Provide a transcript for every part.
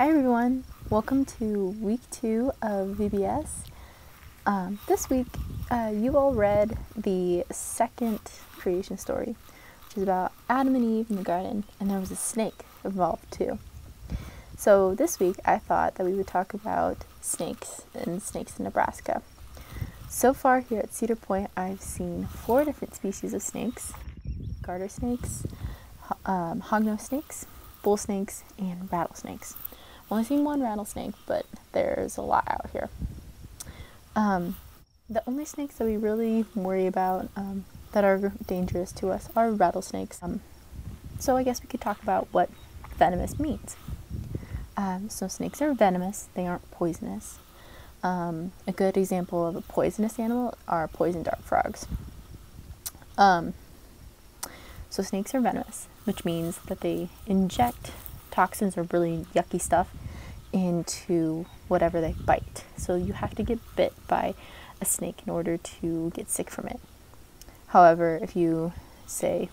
Hi everyone, welcome to week 2 of VBS. This week you all read the second creation story, which is about Adam and Eve in the garden, and there was a snake involved too. So this week I thought that we would talk about snakes and snakes in Nebraska. So far here at Cedar Point I've seen 4 different species of snakes: garter snakes, hognose snakes, bull snakes, and rattlesnakes. I've only seen 1 rattlesnake, but there's a lot out here. The only snakes that we really worry about that are dangerous to us are rattlesnakes. So I guess we could talk about what venomous means. So snakes are venomous, they aren't poisonous. A good example of a poisonous animal are poison dart frogs. So snakes are venomous, which means that they inject toxins or really yucky stuff into whatever they bite. So you have to get bit by a snake in order to get sick from it. However, if you, say,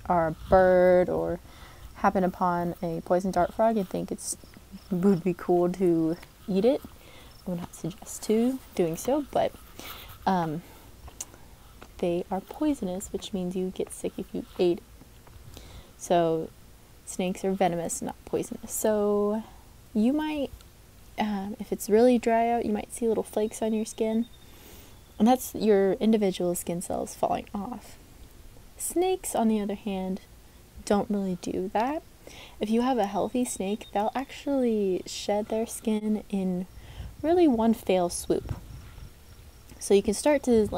are a bird or happen upon a poison dart frog and think it would be cool to eat it, I would not suggest doing so, but they are poisonous, which means you get sick if you ate it. So snakes are venomous, not poisonous. So you might, if it's really dry out, you might see little flakes on your skin, and that's your individual skin cells falling off. Snakes, on the other hand, don't really do that. If you have a healthy snake, they'll actually shed their skin in really one fell swoop. So you can start to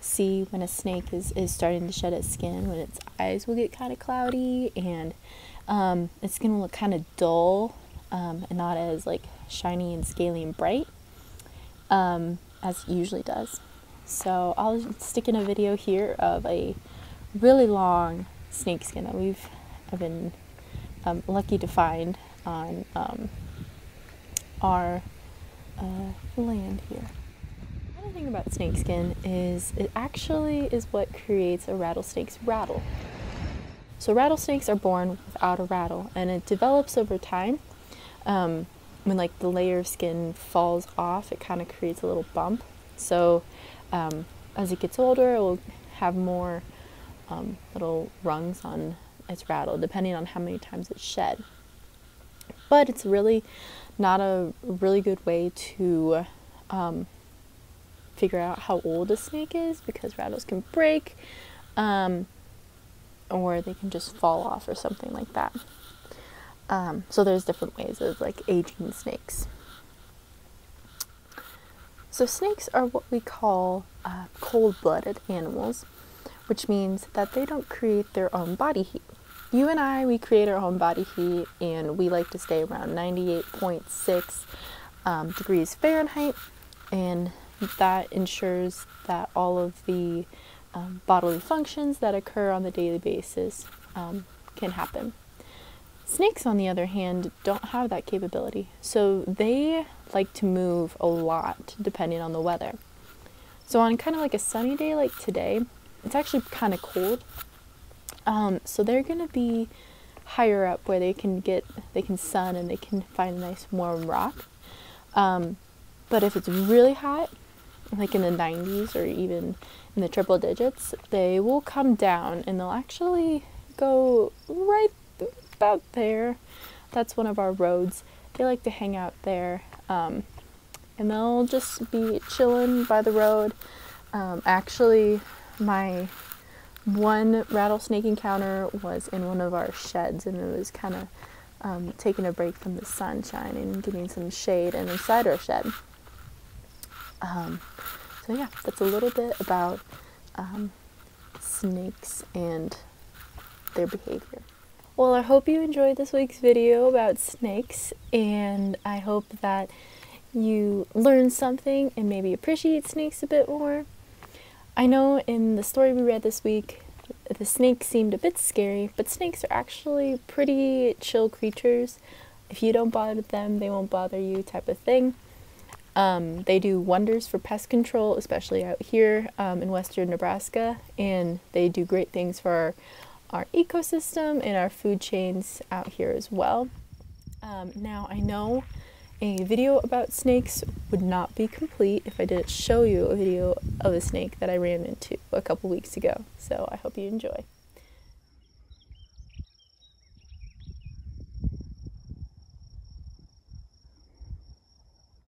see when a snake is starting to shed its skin, when its eyes will get kind of cloudy and its skin will look kind of dull and not as shiny and scaly and bright as it usually does. So I'll stick in a video here of a really long snake skin that I've been lucky to find on our land here. Another thing about snake skin is it actually is what creates a rattlesnake's rattle. So rattlesnakes are born without a rattle, and it develops over time. When the layer of skin falls off, it kind of creates a little bump. So as it gets older, it will have more little rungs on its rattle, depending on how many times it's shed. But it's really not a really good way to figure out how old a snake is, because rattles can break or they can just fall off or something like that. So there's different ways of aging snakes. So snakes are what we call cold-blooded animals, which means that they don't create their own body heat. You and I, we create our own body heat, and we like to stay around 98.6 degrees Fahrenheit, and that ensures that all of the bodily functions that occur on the daily basis can happen. Snakes, on the other hand, don't have that capability, so they like to move a lot depending on the weather. So on kind of a sunny day like today, it's actually kind of cold. So they're going to be higher up where they can sun and they can find a nice warm rock. But if it's really hot, like in the 90s or even in the triple digits, they will come down and they'll actually go right about there. That's one of our roads. They like to hang out there, and they'll just be chilling by the road. Actually, my one rattlesnake encounter was in one of our sheds, and it was kind of taking a break from the sunshine and getting some shade and inside our shed. So yeah, that's a little bit about snakes and their behavior. Well, I hope you enjoyed this week's video about snakes, and I hope that you learned something and maybe appreciate snakes a bit more. I know in the story we read this week, the snake seemed a bit scary, but snakes are actually pretty chill creatures. If you don't bother them, they won't bother you, type of thing. They do wonders for pest control, especially out here in western Nebraska, and they do great things for our ecosystem and our food chains out here as well. Now I know a video about snakes would not be complete if I didn't show you a video of a snake that I ran into a couple weeks ago, so I hope you enjoy.